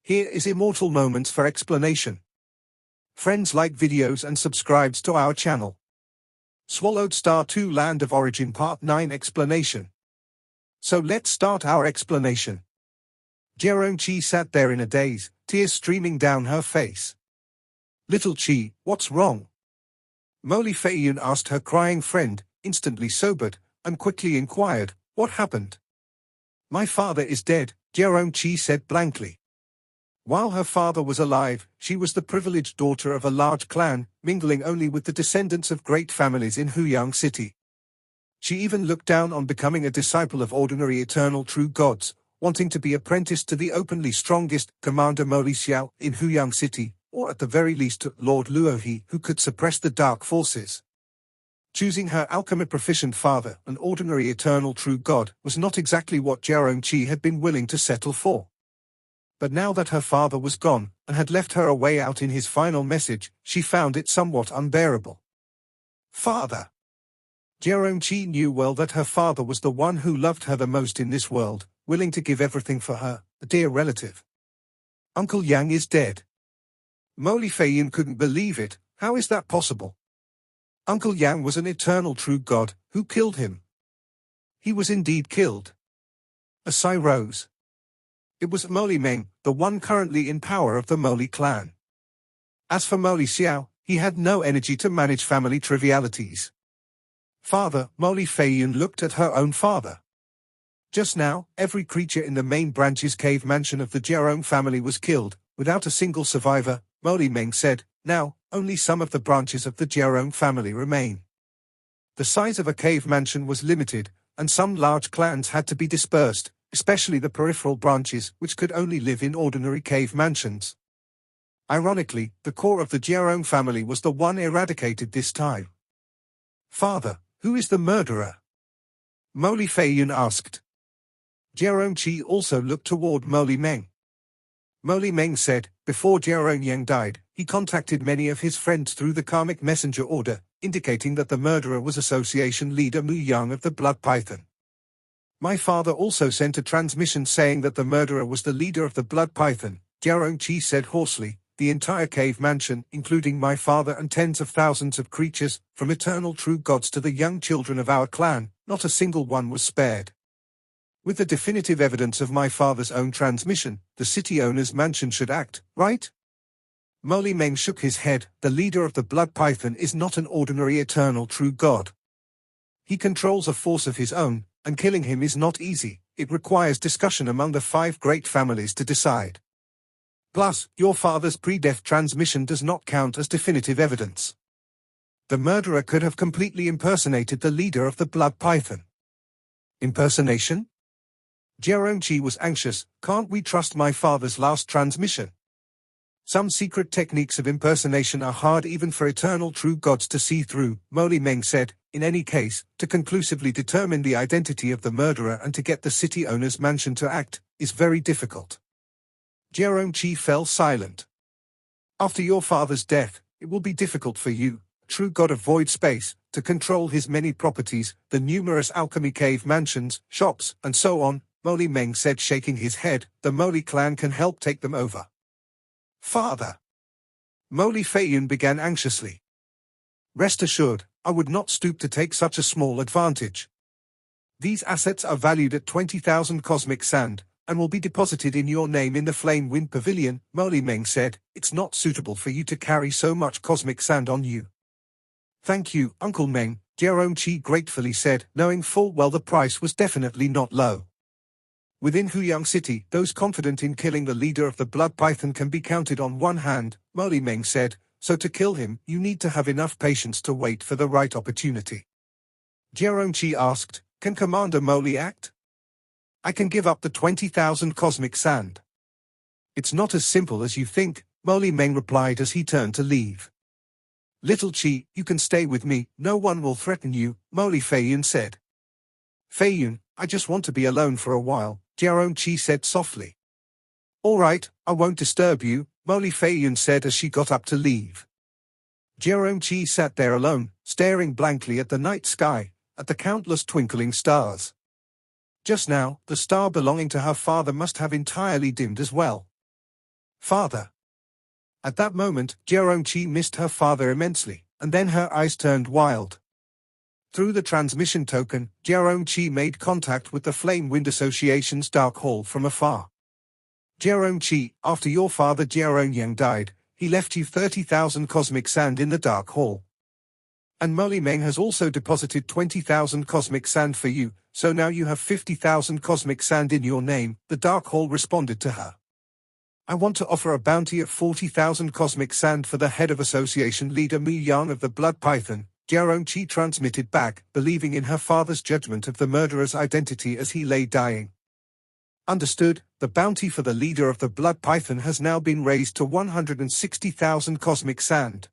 Here is Immortal Moments for explanation. Friends, like videos and subscribes to our channel. Swallowed Star 2 Land of Origin Part 9 Explanation. So let's start our explanation. Diaorong sat there in a daze, tears streaming down her face. Little Chi, what's wrong? Molly Feiyun asked her crying friend, instantly sobered, and quickly inquired, what happened? My father is dead, Diaorong said blankly. While her father was alive, she was the privileged daughter of a large clan, mingling only with the descendants of great families in Huyang City. She even looked down on becoming a disciple of ordinary eternal true gods, wanting to be apprenticed to the openly strongest Commander Molly Xiao in Huyang City, or at the very least to Lord Luohe, who could suppress the dark forces. Choosing her alchemy-proficient father, an ordinary eternal true god, was not exactly what Diaorong had been willing to settle for. But now that her father was gone, and had left her a way out in his final message, she found it somewhat unbearable. Father! Diaorong knew well that her father was the one who loved her the most in this world, willing to give everything for her, a dear relative. Uncle Yang is dead. Molly Feiyun couldn't believe it. How is that possible? Uncle Yang was an eternal true god. Who killed him? He was indeed killed. A sigh rose. It was Molly Meng, the one currently in power of the Molly clan. As for Molly Xiao, he had no energy to manage family trivialities. Father, Molly Feiyun looked at her own father. Just now, every creature in the main branch's cave mansion of the Diaorong family was killed, without a single survivor, Molly Meng said. Now, only some of the branches of the Diaorong family remain. The size of a cave mansion was limited, and some large clans had to be dispersed, especially the peripheral branches, which could only live in ordinary cave mansions. Ironically, the core of the Diaorong family was the one eradicated this time. Father, who is the murderer? Molly Feiyun asked. Diaorong also looked toward Molly Meng. Molly Meng said, before Diaorong died, he contacted many of his friends through the karmic messenger order, indicating that the murderer was Association leader Mu Yang of the Blood Python. My father also sent a transmission saying that the murderer was the leader of the Blood Python, Diaorong said hoarsely. The entire cave mansion, including my father and tens of thousands of creatures, from eternal true gods to the young children of our clan, not a single one was spared. With the definitive evidence of my father's own transmission, the city owner's mansion should act, right? Molly Meng shook his head. The leader of the Blood Python is not an ordinary eternal true god. He controls a force of his own, and killing him is not easy. It requires discussion among the 5 great families to decide. Plus, your father's pre-death transmission does not count as definitive evidence. The murderer could have completely impersonated the leader of the Blood Python. Impersonation? Diaorong was anxious. Can't we trust my father's last transmission? Some secret techniques of impersonation are hard even for eternal true gods to see through, Molly Meng said. In any case, to conclusively determine the identity of the murderer and to get the city owner's mansion to act, is very difficult. Diaorong fell silent. After your father's death, it will be difficult for you, true god of void space, to control his many properties, the numerous alchemy cave mansions, shops, and so on, Molly Meng said, shaking his head. The Molly clan can help take them over. Father! Molly Feiyun began anxiously. Rest assured, I would not stoop to take such a small advantage. These assets are valued at 20,000 cosmic sand, and will be deposited in your name in the Flame Wind Pavilion, Molly Meng said. It's not suitable for you to carry so much cosmic sand on you. Thank you, Uncle Meng, Diaorong gratefully said, knowing full well the price was definitely not low. Within Huyang City, those confident in killing the leader of the Blood Python can be counted on one hand, Molly Meng said, so to kill him, you need to have enough patience to wait for the right opportunity. Diaorong asked, can Commander Molly act? I can give up the 20,000 cosmic sand. It's not as simple as you think, Molly Meng replied as he turned to leave. Little Chi, you can stay with me, no one will threaten you, Molly Feiyun said. Feiyun, I just want to be alone for a while, Diaorong said softly. All right, I won't disturb you, Molly Feiyun said as she got up to leave. Diaorong sat there alone, staring blankly at the night sky, at the countless twinkling stars. Just now, the star belonging to her father must have entirely dimmed as well. Father. At that moment, Diaorong missed her father immensely, and then her eyes turned wild. Through the transmission token, Diaorong made contact with the Flame Wind Association's Dark Hall from afar. Diaorong, after your father Diaorong died, he left you 30,000 cosmic sand in the Dark Hall. And Molly Meng has also deposited 20,000 cosmic sand for you, so now you have 50,000 cosmic sand in your name, the Dark Hall responded to her. I want to offer a bounty of 40,000 cosmic sand for the head of association leader Mu Yang of the Blood Python, Diaorong transmitted back, believing in her father's judgment of the murderer's identity as he lay dying. Understood, the bounty for the leader of the Blood Python has now been raised to 160,000 cosmic sand.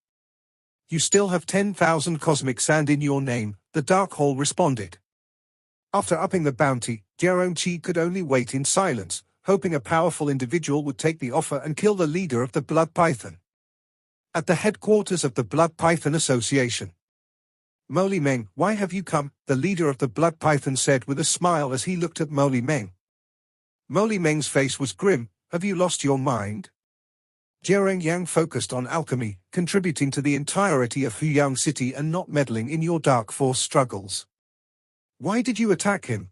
You still have 10,000 cosmic sand in your name, the Dark Hall responded. After upping the bounty, Diaorong could only wait in silence, hoping a powerful individual would take the offer and kill the leader of the Blood Python. At the headquarters of the Blood Python Association. Molly Meng, why have you come? The leader of the Blood Python said with a smile as he looked at Molly Meng. Molly Meng's face was grim. Have you lost your mind? Diaorong focused on alchemy, contributing to the entirety of Huyang City and not meddling in your dark force struggles. Why did you attack him?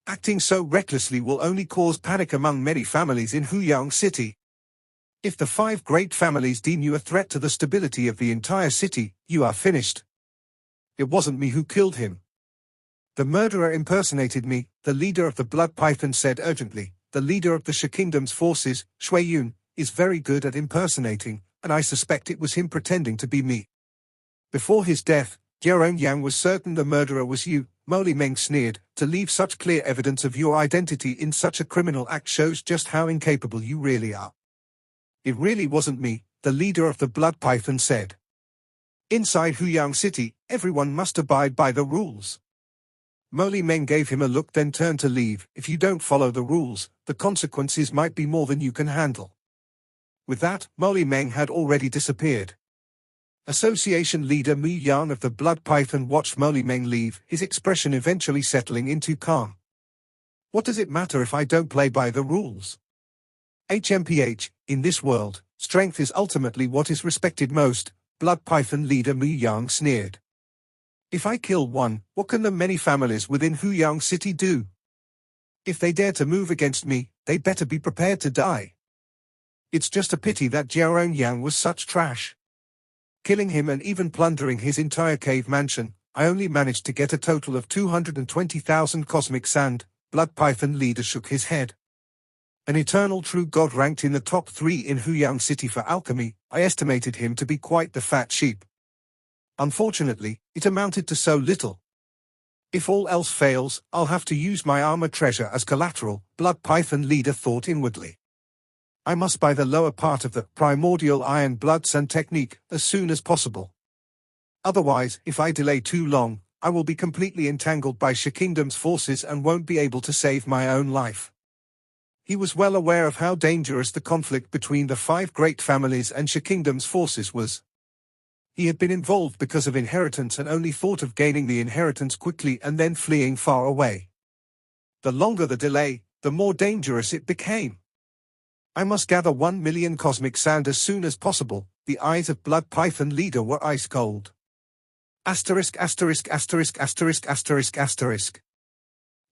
Acting so recklessly will only cause panic among many families in Huyang City. If the 5 great families deem you a threat to the stability of the entire city, you are finished. It wasn't me who killed him. The murderer impersonated me, the leader of the Blood Python said urgently. The leader of the Shi Kingdom's forces, Shui Yun, is very good at impersonating, and I suspect it was him pretending to be me. Before his death, Diaorong was certain the murderer was you, Molly Meng sneered. To leave such clear evidence of your identity in such a criminal act shows just how incapable you really are. It really wasn't me, the leader of the Blood Python said. Inside Huyang City, everyone must abide by the rules. Molly Meng gave him a look then turned to leave. If you don't follow the rules, the consequences might be more than you can handle. With that, Molly Meng had already disappeared. Association leader Mu Yang of the Blood Python watched Molly Meng leave, his expression eventually settling into calm. What does it matter if I don't play by the rules? HMPH, in this world, strength is ultimately what is respected most, Blood Python leader Mu Yang sneered. If I kill one, what can the many families within Huyang City do? If they dare to move against me, they better be prepared to die. It's just a pity that Diaorong was such trash. Killing him and even plundering his entire cave mansion, I only managed to get a total of 220,000 cosmic sand. Blood Python leader shook his head. An eternal true god ranked in the top 3 in Huyang City for alchemy, I estimated him to be quite the fat sheep. Unfortunately, it amounted to so little. If all else fails, I'll have to use my armor treasure as collateral, Blood Python leader thought inwardly. I must buy the lower part of the primordial iron blood sand technique as soon as possible. Otherwise, if I delay too long, I will be completely entangled by Shi Kingdom's forces and won't be able to save my own life. He was well aware of how dangerous the conflict between the 5 great families and Shi Kingdom's forces was. He had been involved because of inheritance and only thought of gaining the inheritance quickly and then fleeing far away. The longer the delay, the more dangerous it became. I must gather 1 million cosmic sand as soon as possible. The eyes of Blood Python leader were ice cold. Asterisk.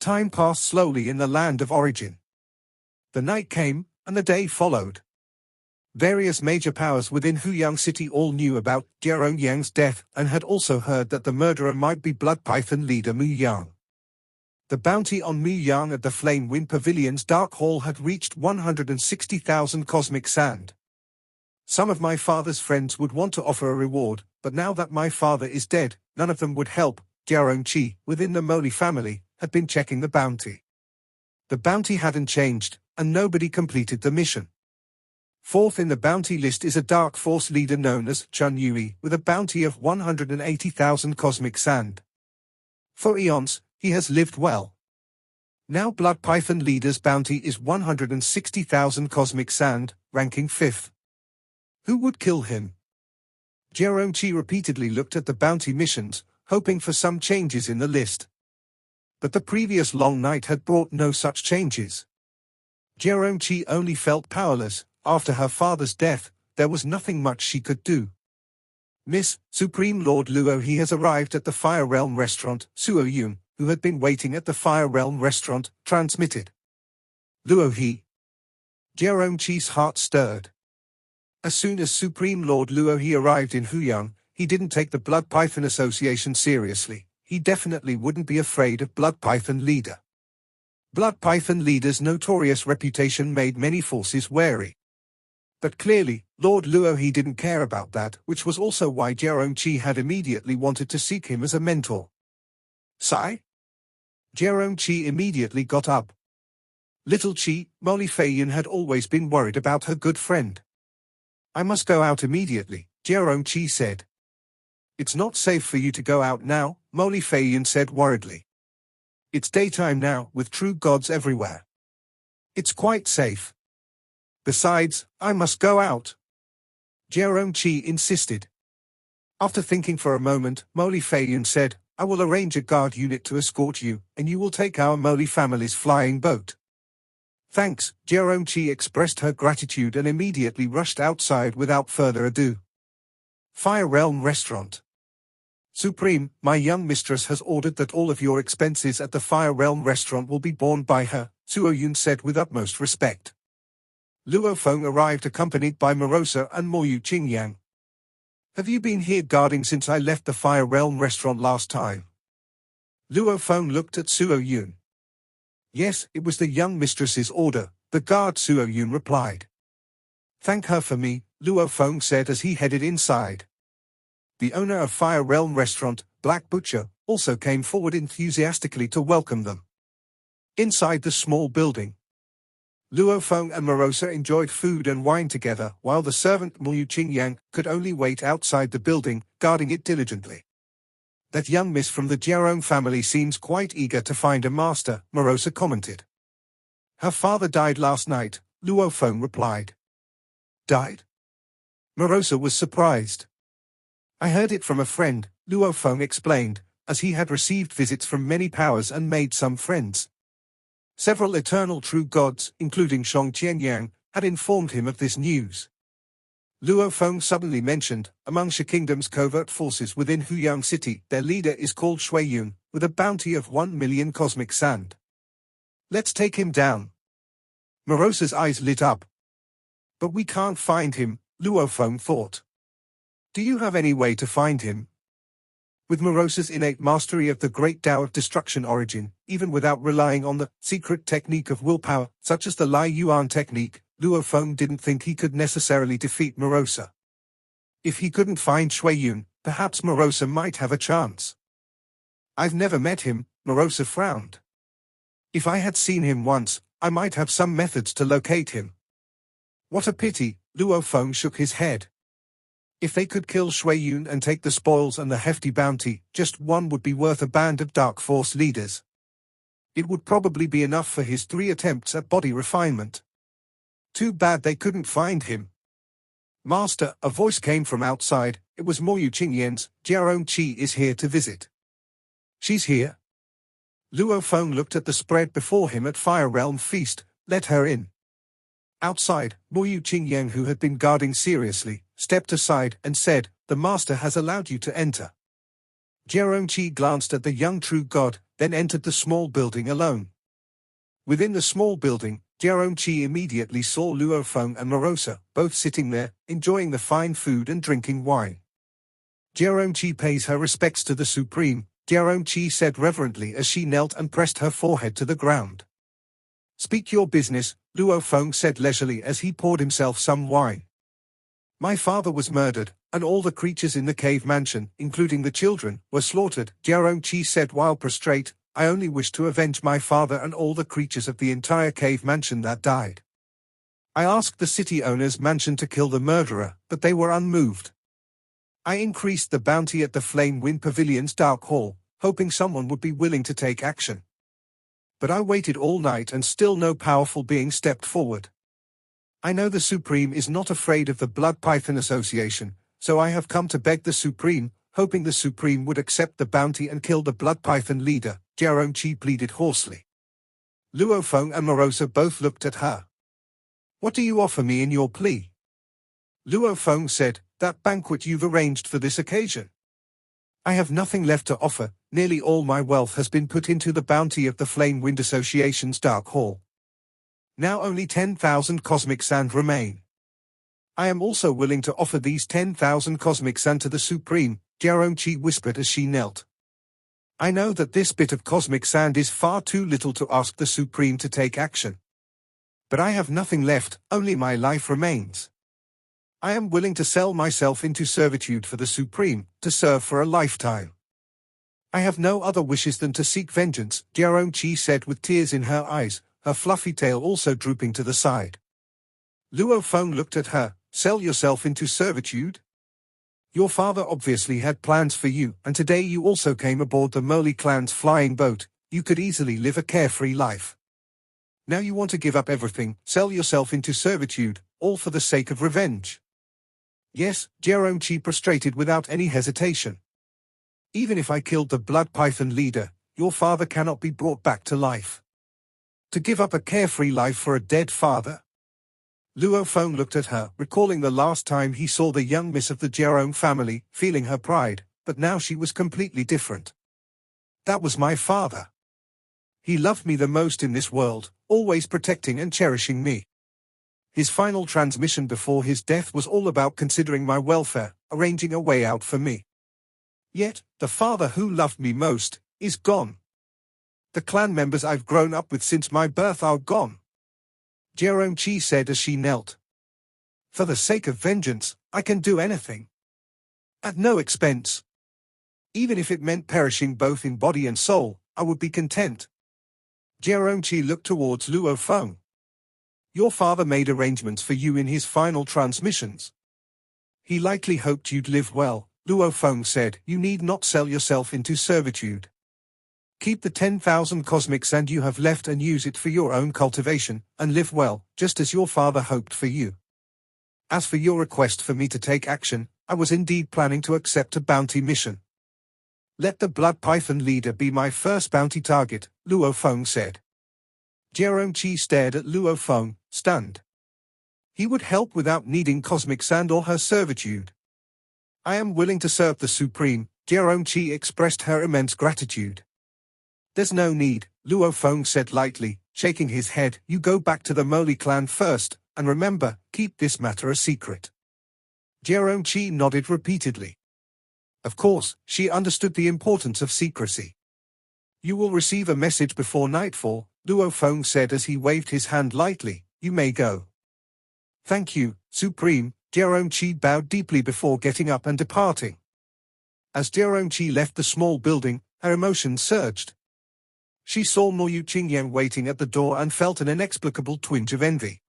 Time passed slowly in the land of origin. The night came, and the day followed. Various major powers within Huyang City all knew about Diaorong's death and had also heard that the murderer might be Blood Python leader Mu Yang. The bounty on Mu Yang at the Flame Wind Pavilion's Dark Hall had reached 160,000 cosmic sand. Some of my father's friends would want to offer a reward, but now that my father is dead, none of them would help. Diaorong, within the Moli family, had been checking the bounty. The bounty hadn't changed, and nobody completed the mission. 4th in the bounty list is a dark force leader known as Chun Yui, with a bounty of 180,000 cosmic sand. For eons, he has lived well. Now Blood Python leader's bounty is 160,000 cosmic sand, ranking 5th. Who would kill him? Diaorong repeatedly looked at the bounty missions, hoping for some changes in the list. But the previous long night had brought no such changes. Diaorong only felt powerless, after her father's death, there was nothing much she could do. Miss Supreme Lord Luo He has arrived at the Fire Realm restaurant, Suo Yun, who had been waiting at the Fire Realm restaurant, transmitted. Luo He. Diaorong Chi's heart stirred. As soon as Supreme Lord Luo He arrived in Huyang, he didn't take the Blood Python Association seriously. He definitely wouldn't be afraid of Blood Python leader. Blood Python leader's notorious reputation made many forces wary. But clearly, Lord Luo He didn't care about that, which was also why Diaorong Chi had immediately wanted to seek him as a mentor. Sigh? Diaorong Chi immediately got up. Little Chi, Molly Feiyan had always been worried about her good friend. I must go out immediately, Diaorong Chi said. It's not safe for you to go out now, Molly Feiyan said worriedly. It's daytime now, with true gods everywhere. It's quite safe. Besides, I must go out. Diaorong Chi insisted. After thinking for a moment, Molly Feiyan said, I will arrange a guard unit to escort you, and you will take our Molly family's flying boat. Thanks, Diaorong Chi expressed her gratitude and immediately rushed outside without further ado. Fire Realm Restaurant. Supreme, my young mistress has ordered that all of your expenses at the Fire Realm restaurant will be borne by her, Suo Yun said with utmost respect. Luo Feng arrived accompanied by Morosa and Moyu Qingyang. Have you been here guarding since I left the Fire Realm restaurant last time? Luo Feng looked at Suo Yun. Yes, it was the young mistress's order, the guard Suo Yun replied. Thank her for me, Luo Feng said as he headed inside. The owner of Fire Realm Restaurant, Black Butcher, also came forward enthusiastically to welcome them. Inside the small building, Luo Feng and Morosa enjoyed food and wine together, while the servant Mu Qingyang could only wait outside the building, guarding it diligently. That young miss from the Diaorong family seems quite eager to find a master, Morosa commented. Her father died last night, Luo Feng replied. Died? Morosa was surprised. I heard it from a friend, Luo Feng explained, as he had received visits from many powers and made some friends. Several eternal true gods, including Shang Qianyang, had informed him of this news. Luo Feng suddenly mentioned, among Shi Kingdom's covert forces within Huyang City, their leader is called Shui Yun, with a bounty of 1 million cosmic sand. Let's take him down. Morosa's eyes lit up. But we can't find him, Luo Feng thought. Do you have any way to find him? With Morosa's innate mastery of the great Tao of destruction origin, even without relying on the secret technique of willpower, such as the Lai Yuan technique, Luo Feng didn't think he could necessarily defeat Morosa. If he couldn't find Shui Yun, perhaps Morosa might have a chance. I've never met him, Morosa frowned. If I had seen him once, I might have some methods to locate him. What a pity, Luo Feng shook his head. If they could kill Shui Yun and take the spoils and the hefty bounty, just one would be worth a band of Dark Force leaders. It would probably be enough for his 3 attempts at body refinement. Too bad they couldn't find him. Master, a voice came from outside. It was Moyu Qingyang's. Diaorong Chi is here to visit. She's here? Luo Feng looked at the spread before him at Fire Realm Feast. Let her in. Outside, Moyu Qingyang, who had been guarding seriously, stepped aside and said, the master has allowed you to enter. Diaorong Chi glanced at the young true god, then entered the small building alone. Within the small building, Diaorong Chi immediately saw Luo Feng and Morosa, both sitting there, enjoying the fine food and drinking wine. Diaorong Chi pays her respects to the Supreme, Diaorong Chi said reverently as she knelt and pressed her forehead to the ground. Speak your business, Luo Feng said leisurely as he poured himself some wine. My father was murdered, and all the creatures in the cave mansion, including the children, were slaughtered, Diaorong Chi said while prostrate. I only wish to avenge my father and all the creatures of the entire cave mansion that died. I asked the city owner's mansion to kill the murderer, but they were unmoved. I increased the bounty at the Flame Wind Pavilion's Dark Hall, hoping someone would be willing to take action. But I waited all night and still no powerful being stepped forward. I know the Supreme is not afraid of the Blood Python Association, so I have come to beg the Supreme, hoping the Supreme would accept the bounty and kill the Blood Python leader, Diaorong Chi pleaded hoarsely. Luo Feng and Morosa both looked at her. What do you offer me in your plea? Luo Feng said, that banquet you've arranged for this occasion. I have nothing left to offer, nearly all my wealth has been put into the bounty of the Flame Wind Association's Dark Hall. Now only 10,000 cosmic sand remain. I am also willing to offer these 10,000 cosmic sand to the Supreme, Diaorong whispered as she knelt. I know that this bit of cosmic sand is far too little to ask the Supreme to take action. But I have nothing left, only my life remains. I am willing to sell myself into servitude for the Supreme, to serve for a lifetime. I have no other wishes than to seek vengeance, Diaorong said with tears in her eyes, her fluffy tail also drooping to the side. Luo Feng looked at her. Sell yourself into servitude? Your father obviously had plans for you, and today you also came aboard the Moli clan's flying boat. You could easily live a carefree life. Now you want to give up everything, sell yourself into servitude, all for the sake of revenge. Yes, Diaorong prostrated without any hesitation. Even if I killed the Blood Python leader, your father cannot be brought back to life. To give up a carefree life for a dead father? Luo Feng looked at her, recalling the last time he saw the young miss of the Diaorong family, feeling her pride, but now she was completely different. That was my father. He loved me the most in this world, always protecting and cherishing me. His final transmission before his death was all about considering my welfare, arranging a way out for me. Yet, the father who loved me most, is gone. The clan members I've grown up with since my birth are gone. Diaorong said as she knelt. For the sake of vengeance, I can do anything. At no expense. Even if it meant perishing both in body and soul, I would be content. Diaorong looked towards Luo Feng. Your father made arrangements for you in his final transmissions. He likely hoped you'd live well, Luo Feng said. You need not sell yourself into servitude. Keep the 10,000 cosmic sand you have left and use it for your own cultivation, and live well, just as your father hoped for you. As for your request for me to take action, I was indeed planning to accept a bounty mission. Let the Blood Python leader be my first bounty target, Luo Feng said. Diaorong stared at Luo Feng, stunned. He would help without needing cosmic sand or her servitude. I am willing to serve the Supreme, Diaorong expressed her immense gratitude. There's no need, Luo Feng said lightly, shaking his head. You go back to the Moli clan first, and remember, keep this matter a secret. Diaorong nodded repeatedly. Of course, she understood the importance of secrecy. You will receive a message before nightfall, Luo Feng said as he waved his hand lightly. You may go. Thank you, Supreme, Diaorong bowed deeply before getting up and departing. As Diaorong left the small building, her emotions surged. She saw Moyu Qingyang waiting at the door and felt an inexplicable twinge of envy.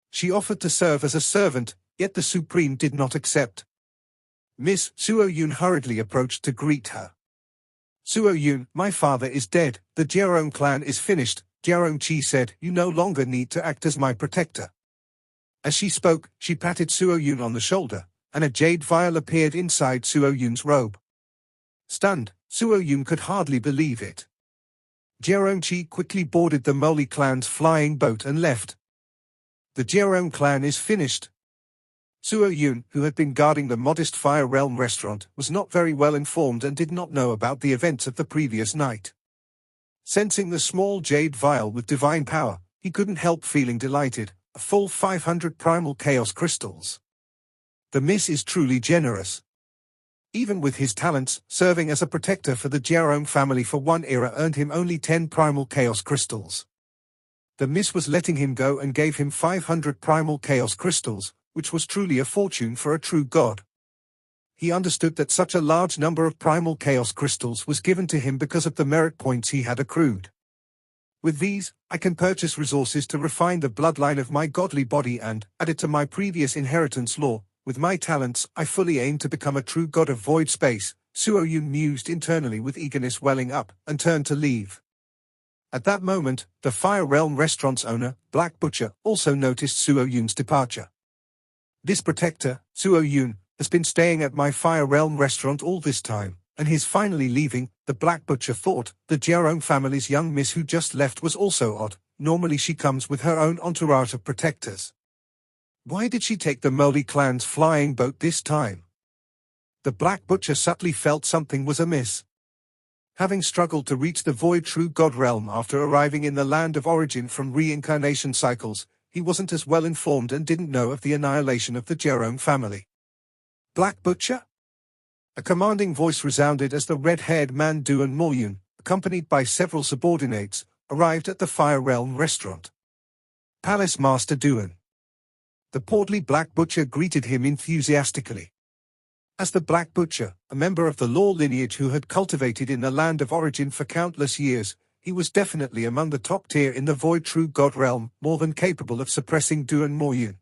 She offered to serve as a servant, yet the Supreme did not accept. Miss Suo Yun hurriedly approached to greet her. Suo Yun, my father is dead, the Diaorong clan is finished, Diaorong said. You no longer need to act as my protector. As she spoke, she patted Suo Yun on the shoulder, and a jade vial appeared inside Suo Yun's robe. Stunned, Suo Yun could hardly believe it. Diaorong quickly boarded the Moli clan's flying boat and left. The Diaorong clan is finished. Suo Yun, who had been guarding the modest Fire Realm restaurant, was not very well informed and did not know about the events of the previous night. Sensing the small jade vial with divine power, he couldn't help feeling delighted. A full 500 primal chaos crystals. The miss is truly generous. Even with his talents, serving as a protector for the Diaorong family for one era earned him only 10 primal chaos crystals. The miss was letting him go and gave him 500 primal chaos crystals, which was truly a fortune for a true god. He understood that such a large number of primal chaos crystals was given to him because of the merit points he had accrued. With these, I can purchase resources to refine the bloodline of my godly body and add it to my previous inheritance law. With my talents, I fully aim to become a true god of void space, Suo Yun mused internally with eagerness welling up, and turned to leave. At that moment, the Fire Realm restaurant's owner, Black Butcher, also noticed Suo Yun's departure. This protector, Suo Yun, has been staying at my Fire Realm restaurant all this time, and he's finally leaving, the Black Butcher thought. The Diaorong family's young miss who just left was also odd. Normally she comes with her own entourage of protectors. Why did she take the Moli clan's flying boat this time? The Black Butcher subtly felt something was amiss. Having struggled to reach the Void True God realm after arriving in the land of origin from reincarnation cycles, he wasn't as well informed and didn't know of the annihilation of the Diaorong family. Black Butcher? A commanding voice resounded as the red-haired man Duan Moyun, accompanied by several subordinates, arrived at the Fire Realm restaurant. Palace Master Duan. The portly Black Butcher greeted him enthusiastically. As the Black Butcher, a member of the law lineage who had cultivated in the land of origin for countless years, he was definitely among the top tier in the Void True God realm, more than capable of suppressing Duan Moyun.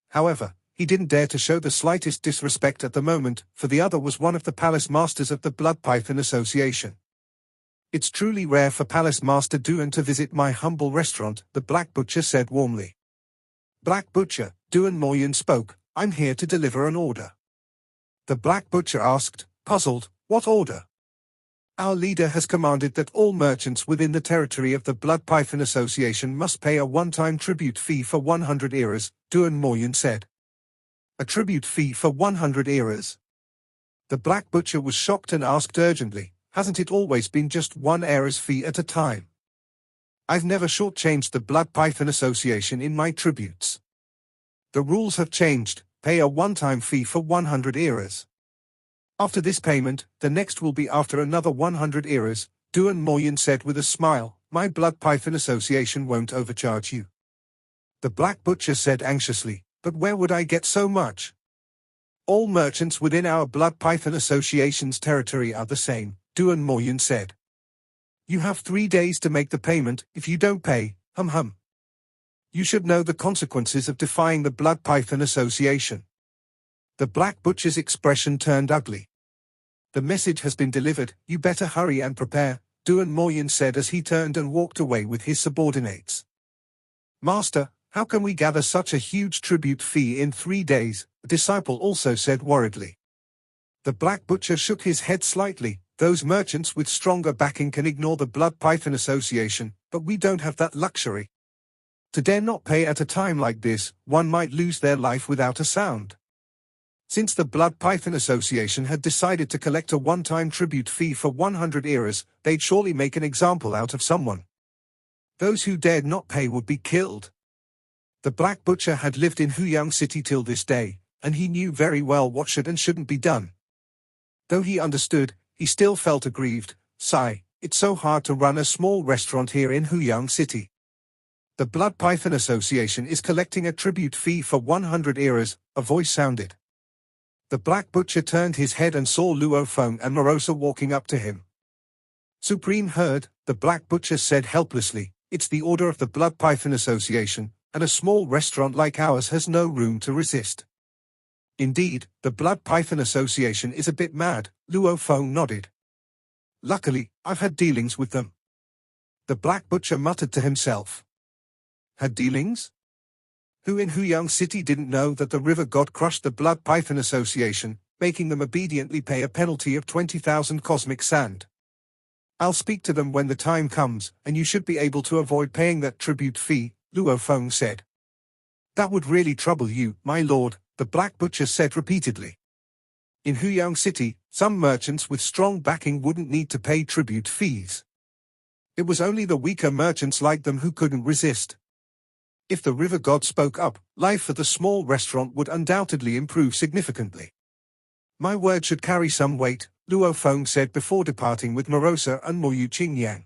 However, he didn't dare to show the slightest disrespect at the moment, for the other was one of the Palace Masters of the Blood Python Association. It's truly rare for Palace Master Duan to visit my humble restaurant, the Black Butcher said warmly. Black Butcher, Duan Moyun spoke, I'm here to deliver an order. The Black Butcher asked, puzzled, what order? Our leader has commanded that all merchants within the territory of the Blood Python Association must pay a one-time tribute fee for 100 eras, Duan Moyun said. A tribute fee for 100 eras? The Black Butcher was shocked and asked urgently, hasn't it always been just 1 era's fee at a time? I've never shortchanged the Blood Python Association in my tributes. The rules have changed, pay a one-time fee for 100 eras. After this payment, the next will be after another 100 eras, Duan Moyun said with a smile, my Blood Python Association won't overcharge you. The Black Butcher said anxiously, but where would I get so much? All merchants within our Blood Python Association's territory are the same, Duan Moyun said. You have 3 days to make the payment. If you don't pay, you should know the consequences of defying the Blood Python Association. The Black Butcher's expression turned ugly. The message has been delivered, you better hurry and prepare, Duan Moyun said as he turned and walked away with his subordinates. Master, how can we gather such a huge tribute fee in 3 days? A disciple also said worriedly. The Black Butcher shook his head slightly. Those merchants with stronger backing can ignore the Blood Python Association, but we don't have that luxury. To dare not pay at a time like this, one might lose their life without a sound. Since the Blood Python Association had decided to collect a one-time tribute fee for 100 eras, they'd surely make an example out of someone. Those who dared not pay would be killed. The Black Butcher had lived in Huyang City till this day, and he knew very well what should and shouldn't be done. Though he understood, he still felt aggrieved. Sigh, it's so hard to run a small restaurant here in Huyang City. The Blood Python Association is collecting a tribute fee for 100 eras, a voice sounded. The Black Butcher turned his head and saw Luo Feng and Morosa walking up to him. Supreme Herd, the Black Butcher said helplessly, it's the order of the Blood Python Association, and a small restaurant like ours has no room to resist. Indeed, the Blood Python Association is a bit mad, Luo Feng nodded. Luckily, I've had dealings with them. The Black Butcher muttered to himself. Had dealings? Who in Huyang City didn't know that the river god crushed the Blood Python Association, making them obediently pay a penalty of 20,000 cosmic sand? I'll speak to them when the time comes, and you should be able to avoid paying that tribute fee, Luo Feng said. That would really trouble you, my lord, the Black Butcher said repeatedly. In Huyang City, some merchants with strong backing wouldn't need to pay tribute fees. It was only the weaker merchants like them who couldn't resist. If the river god spoke up, life for the small restaurant would undoubtedly improve significantly. My word should carry some weight, Luo Feng said before departing with Morosa and Moyu Qingyang.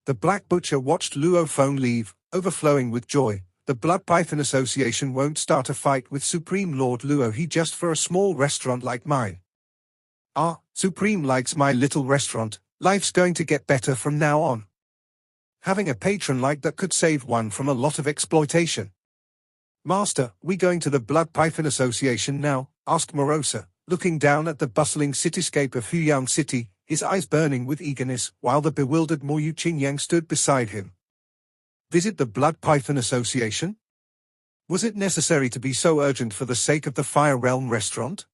The Black Butcher watched Luo Feng leave, overflowing with joy. The Blood Python Association won't start a fight with Supreme Lord Luo He just for a small restaurant like mine. Ah, Supreme likes my little restaurant, life's going to get better from now on. Having a patron like that could save one from a lot of exploitation. Master, we going to the Blood Python Association now? Asked Morosa, looking down at the bustling cityscape of Huyang City, his eyes burning with eagerness, while the bewildered Moyu Qingyang stood beside him. Visit the Blood Python Association? Was it necessary to be so urgent for the sake of the Fire Realm restaurant?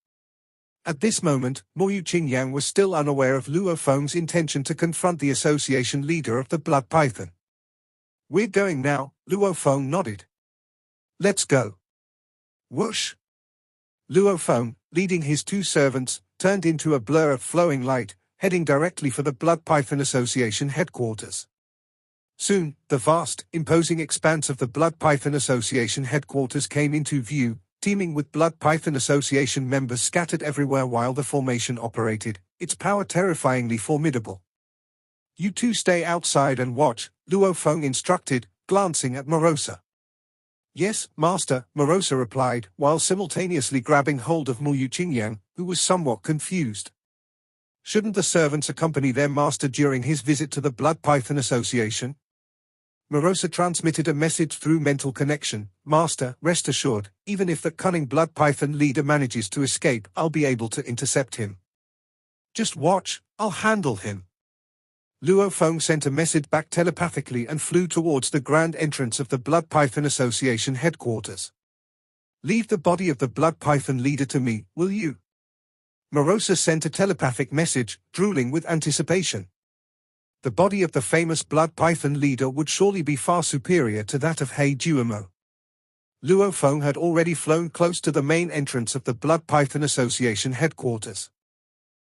At this moment, Moyu Qingyang was still unaware of Luo Feng's intention to confront the association leader of the Blood Python. We're going now, Luo Feng nodded. Let's go. Whoosh! Luo Feng, leading his two servants, turned into a blur of flowing light, heading directly for the Blood Python Association headquarters. Soon, the vast, imposing expanse of the Blood Python Association headquarters came into view, teeming with Blood Python Association members scattered everywhere while the formation operated, its power terrifyingly formidable. "You two stay outside and watch," Luo Feng instructed, glancing at Morosa. "Yes, Master," Morosa replied, while simultaneously grabbing hold of Mu Qingyang, who was somewhat confused. Shouldn't the servants accompany their master during his visit to the Blood Python Association? Morosa transmitted a message through mental connection. "Master, rest assured, even if the cunning Blood Python leader manages to escape, I'll be able to intercept him. Just watch, I'll handle him." Luo Feng sent a message back telepathically and flew towards the grand entrance of the Blood Python Association headquarters. "Leave the body of the Blood Python leader to me, will you?" Morosa sent a telepathic message, drooling with anticipation. The body of the famous Blood Python leader would surely be far superior to that of He Duomo. Luo Feng had already flown close to the main entrance of the Blood Python Association headquarters.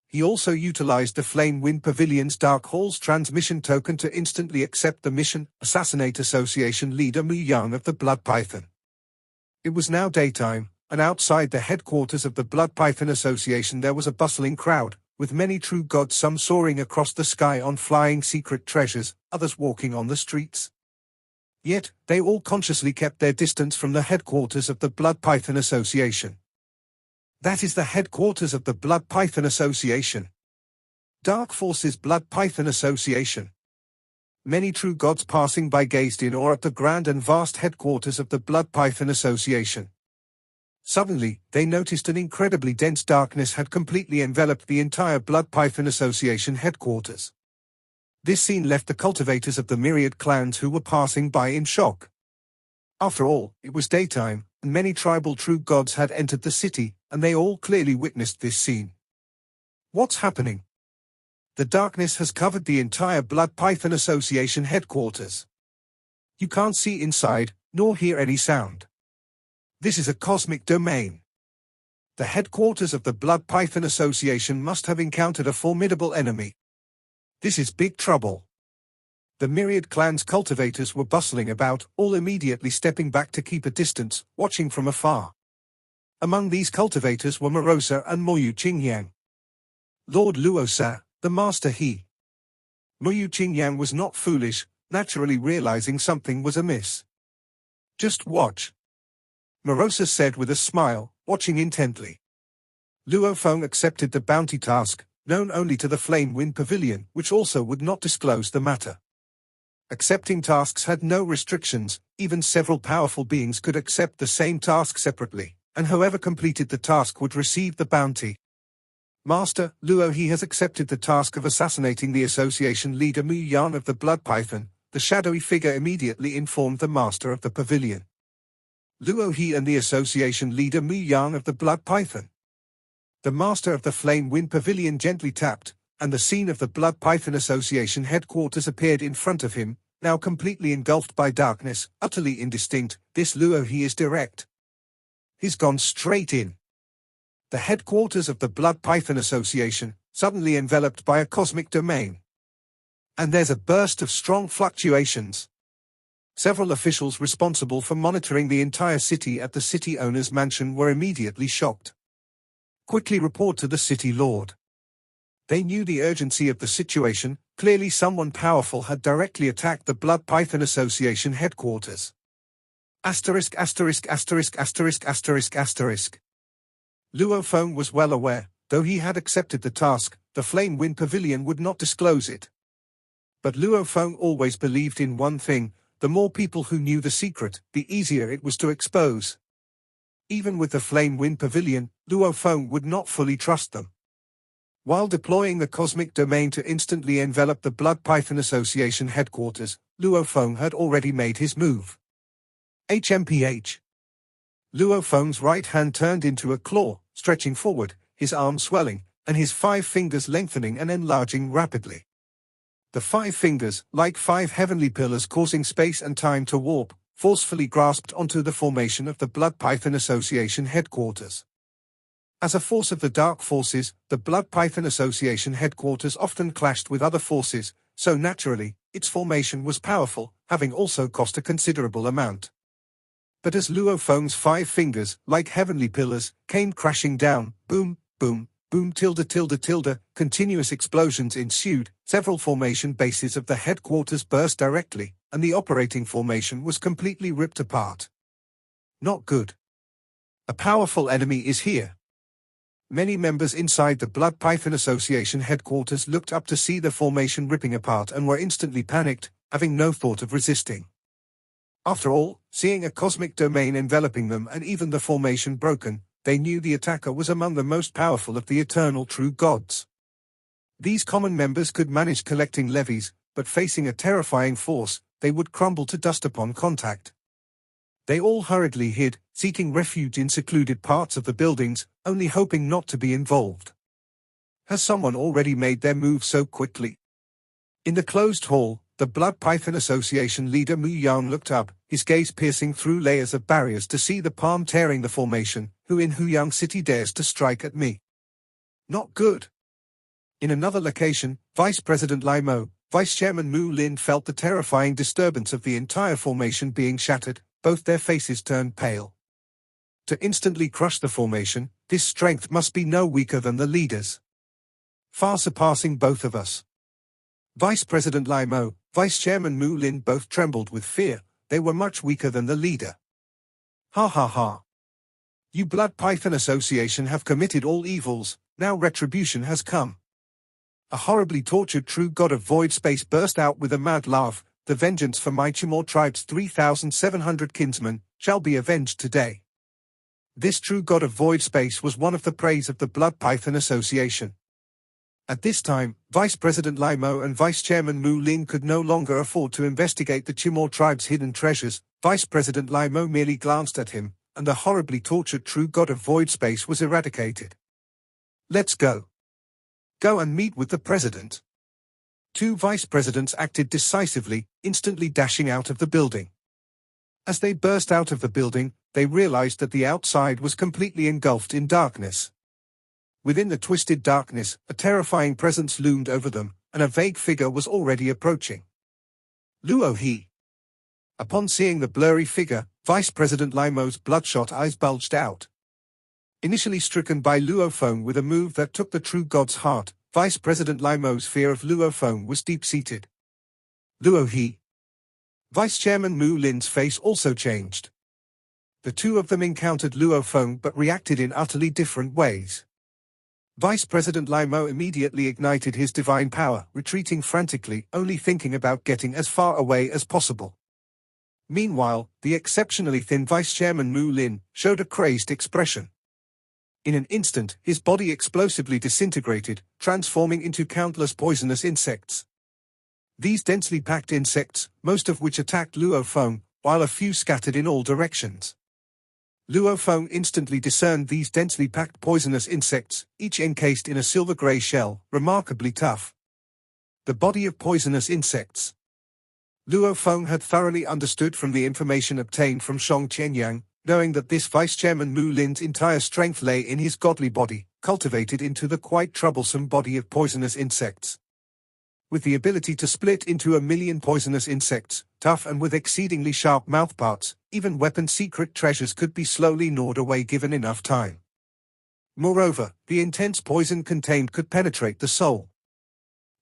He also utilized the Flame Wind Pavilion's Dark Hall's transmission token to instantly accept the mission, assassinate Association leader Mu Yang of the Blood Python. It was now daytime, and outside the headquarters of the Blood Python Association there was a bustling crowd, with many true gods, some soaring across the sky on flying secret treasures, others walking on the streets. Yet, they all consciously kept their distance from the headquarters of the Blood Python Association. "That is the headquarters of the Blood Python Association. Dark Forces Blood Python Association." Many true gods passing by gazed in awe at the grand and vast headquarters of the Blood Python Association. Suddenly, they noticed an incredibly dense darkness had completely enveloped the entire Blood Python Association headquarters. This scene left the cultivators of the myriad clans who were passing by in shock. After all, it was daytime, and many tribal true gods had entered the city, and they all clearly witnessed this scene. "What's happening? The darkness has covered the entire Blood Python Association headquarters. You can't see inside, nor hear any sound. This is a cosmic domain. The headquarters of the Blood Python Association must have encountered a formidable enemy. This is big trouble." The myriad clans' cultivators were bustling about, all immediately stepping back to keep a distance, watching from afar. Among these cultivators were Morosa and Mu Qingyang. "Lord Luosa, the master he." Mu Qingyang was not foolish, naturally realizing something was amiss. "Just watch," Morosa said with a smile, watching intently. Luo Feng accepted the bounty task, known only to the Flame Wind Pavilion, which also would not disclose the matter. Accepting tasks had no restrictions, even several powerful beings could accept the same task separately, and whoever completed the task would receive the bounty. "Master, Luo he has accepted the task of assassinating the association leader Mu Yang of the Blood Python," the shadowy figure immediately informed the master of the pavilion. "Luo he and the association leader Mu Yang of the Blood Python." The master of the Flame Wind Pavilion gently tapped, and the scene of the Blood Python Association headquarters appeared in front of him, now completely engulfed by darkness, utterly indistinct. "This Luo he is direct. He's gone straight in." The headquarters of the Blood Python Association, suddenly enveloped by a cosmic domain. And there's a burst of strong fluctuations. Several officials responsible for monitoring the entire city at the city owner's mansion were immediately shocked. "Quickly report to the city lord." They knew the urgency of the situation. Clearly someone powerful had directly attacked the Blood Python Association headquarters. Asterisk asterisk asterisk asterisk asterisk asterisk. Luo Feng was well aware, though he had accepted the task, the Flame Wind Pavilion would not disclose it. But Luo Feng always believed in one thing: the more people who knew the secret, the easier it was to expose. Even with the Flame Wind Pavilion, Luo Feng would not fully trust them. While deploying the cosmic domain to instantly envelop the Blood Python Association headquarters, Luo Feng had already made his move. HMPH. Luo Feng's right hand turned into a claw, stretching forward, his arm swelling, and his 5 fingers lengthening and enlarging rapidly. The 5 fingers, like 5 heavenly pillars causing space and time to warp, forcefully grasped onto the formation of the Blood Python Association headquarters. As a force of the Dark Forces, the Blood Python Association headquarters often clashed with other forces, so naturally, its formation was powerful, having also cost a considerable amount. But as Luo Feng's 5 fingers, like heavenly pillars, came crashing down, boom, boom, boom, tilde, tilde, tilde, continuous explosions ensued, several formation bases of the headquarters burst directly, and the operating formation was completely ripped apart. Not good. A powerful enemy is here. Many members inside the Blood Python Association headquarters looked up to see the formation ripping apart and were instantly panicked, having no thought of resisting. After all, seeing a cosmic domain enveloping them and even the formation broken, they knew the attacker was among the most powerful of the eternal true gods. These common members could manage collecting levies, but facing a terrifying force, they would crumble to dust upon contact. They all hurriedly hid, seeking refuge in secluded parts of the buildings, only hoping not to be involved. Has someone already made their move so quickly? In the closed hall, the Blood Python Association leader Mu Yang looked up, his gaze piercing through layers of barriers to see the palm tearing the formation. Who in Huyang City dares to strike at me? Not good. In another location, Vice President Lai Mo, Vice Chairman Mu Lin felt the terrifying disturbance of the entire formation being shattered. Both their faces turned pale. To instantly crush the formation, this strength must be no weaker than the leaders. Far surpassing both of us. Vice President Lai Mo, Vice Chairman Mu Lin both trembled with fear. They were much weaker than the leader. Ha ha ha. You Blood Python Association have committed all evils, now retribution has come. A horribly tortured true god of void space burst out with a mad laugh. The vengeance for my Timor tribe's 3,700 kinsmen shall be avenged today. This true god of void space was one of the praise of the Blood Python Association. At this time, Vice President Lai Mo and Vice Chairman Mu Lin could no longer afford to investigate the Timor tribe's hidden treasures. Vice President Lai Mo merely glanced at him, and the horribly tortured true god of void space was eradicated. Let's go. Go and meet with the president. 2 vice presidents acted decisively, instantly dashing out of the building. As they burst out of the building, they realized that the outside was completely engulfed in darkness. Within the twisted darkness, a terrifying presence loomed over them, and a vague figure was already approaching. Luo He. Upon seeing the blurry figure, Vice President Lai Mo's bloodshot eyes bulged out. Initially stricken by Luo Feng with a move that took the true god's heart, Vice President Lai Mo's fear of Luo Feng was deep-seated. Luo He. Vice Chairman Mu Lin's face also changed. The two of them encountered Luo Feng but reacted in utterly different ways. Vice President Lai Mo immediately ignited his divine power, retreating frantically, only thinking about getting as far away as possible. Meanwhile, the exceptionally thin Vice Chairman Mu Lin showed a crazed expression. In an instant, his body explosively disintegrated, transforming into countless poisonous insects. These densely packed insects, most of which attacked Luo Feng, while a few scattered in all directions. Luo Feng instantly discerned these densely packed poisonous insects, each encased in a silver-grey shell, remarkably tough. The body of poisonous insects. Luo Feng had thoroughly understood from the information obtained from Shong Qianyang, knowing that this Vice Chairman Mu Lin's entire strength lay in his godly body, cultivated into the quite troublesome body of poisonous insects. With the ability to split into 1,000,000 poisonous insects, tough and with exceedingly sharp mouthparts, even weapon secret treasures could be slowly gnawed away given enough time. Moreover, the intense poison contained could penetrate the soul.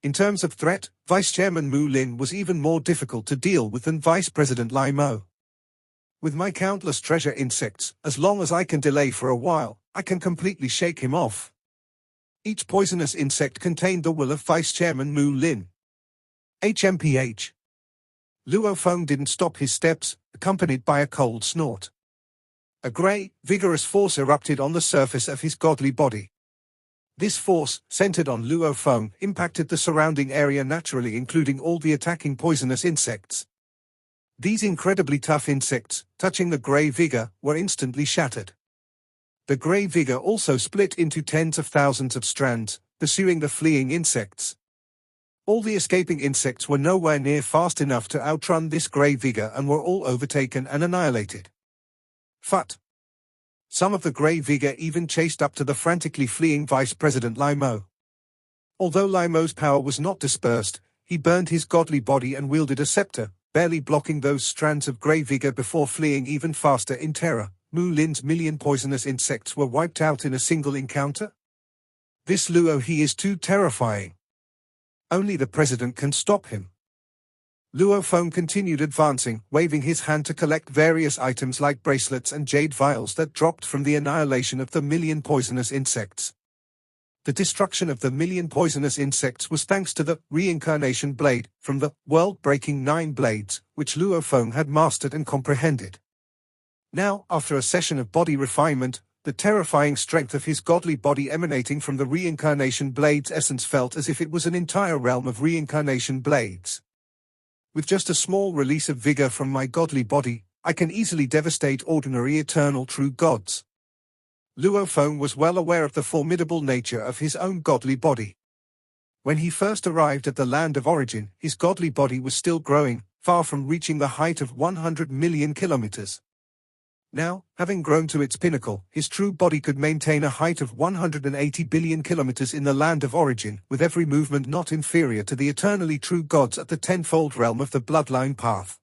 In terms of threat, Vice Chairman Mu Lin was even more difficult to deal with than Vice President Lai Mo. With my countless treasure insects, as long as I can delay for a while, I can completely shake him off. Each poisonous insect contained the will of Vice Chairman Mu Lin. HMPH. Luo Feng didn't stop his steps, accompanied by a cold snort. A grey, vigorous force erupted on the surface of his godly body. This force, centered on Luo Feng, impacted the surrounding area naturally, including all the attacking poisonous insects. These incredibly tough insects, touching the grey vigor, were instantly shattered. The grey vigor also split into tens of thousands of strands, pursuing the fleeing insects. All the escaping insects were nowhere near fast enough to outrun this grey vigor and were all overtaken and annihilated. Phut! Some of the grey vigor even chased up to the frantically fleeing Vice President Limo. Although Limo's power was not dispersed, he burned his godly body and wielded a scepter, barely blocking those strands of grey vigor before fleeing even faster in terror. Mu Lin's million poisonous insects were wiped out in a single encounter? This Luo he is too terrifying. Only the president can stop him. Luo Feng continued advancing, waving his hand to collect various items like bracelets and jade vials that dropped from the annihilation of the million poisonous insects. The destruction of the million poisonous insects was thanks to the reincarnation blade from the world-breaking 9 blades, which Luo Feng had mastered and comprehended. Now, after a session of body refinement, the terrifying strength of his godly body emanating from the reincarnation blade's essence felt as if it was an entire realm of reincarnation blades. With just a small release of vigor from my godly body, I can easily devastate ordinary eternal true gods. Luo Feng was well aware of the formidable nature of his own godly body. When he first arrived at the land of origin, his godly body was still growing, far from reaching the height of 100 million kilometers. Now, having grown to its pinnacle, his true body could maintain a height of 180 billion kilometers in the land of origin, with every movement not inferior to the eternally true gods at the tenfold realm of the bloodline path.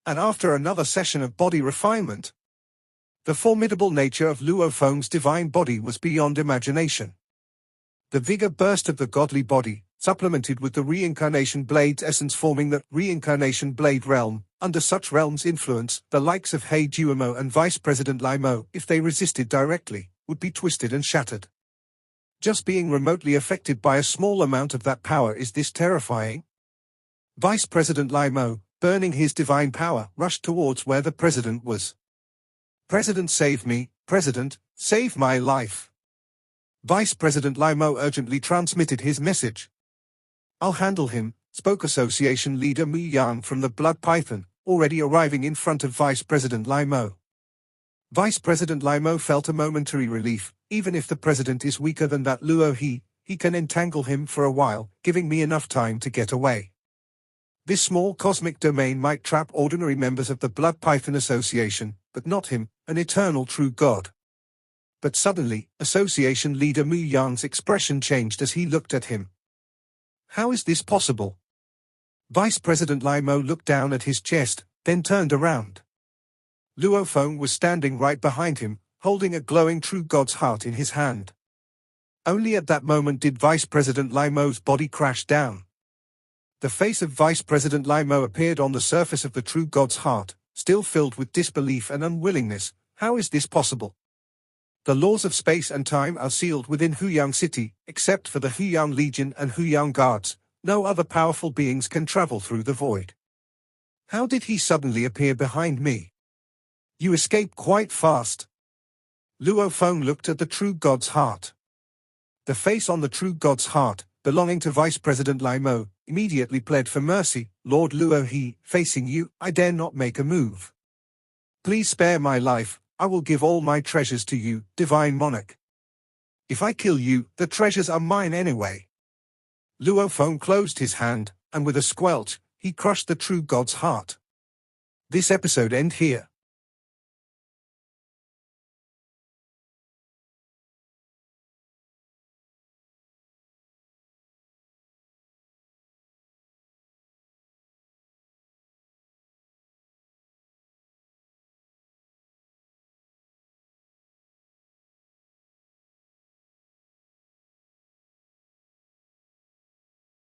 And after another session of body refinement, the formidable nature of Luo Feng's divine body was beyond imagination. The vigor burst of the godly body, supplemented with the reincarnation blade's essence forming the reincarnation blade realm. Under such realm's influence, the likes of He Jiumo and Vice President Limo, if they resisted directly, would be twisted and shattered. Just being remotely affected by a small amount of that power is this terrifying? Vice President Limo, burning his divine power, rushed towards where the president was. "President, save me, President, save my life." Vice President Limo urgently transmitted his message. "I'll handle him," spoke Association leader Mu Yang from the Blood Python, already arriving in front of Vice President Limo. Vice President Limo felt a momentary relief. Even if the president is weaker than that Luo he can entangle him for a while, giving me enough time to get away. This small cosmic domain might trap ordinary members of the Blood Python Association, but not him, an eternal true god. But suddenly, Association leader Mu Yang's expression changed as he looked at him. How is this possible? Vice President Limo looked down at his chest, then turned around. Luo Feng was standing right behind him, holding a glowing true god's heart in his hand. Only at that moment did Vice President Limo's body crash down. The face of Vice President Limo appeared on the surface of the true god's heart, still filled with disbelief and unwillingness. How is this possible? The laws of space and time are sealed within Huyang City, except for the Huyang Legion and Huyang Guards. No other powerful beings can travel through the void. How did he suddenly appear behind me? You escaped quite fast. Luo Feng looked at the true god's heart. The face on the true god's heart, belonging to Vice President Limo, immediately pled for mercy. "Lord Luo He, facing you, I dare not make a move. Please spare my life. I will give all my treasures to you, Divine Monarch. If I kill you, the treasures are mine anyway." Luo Feng closed his hand, and with a squelch, he crushed the true god's heart. This episode ends here.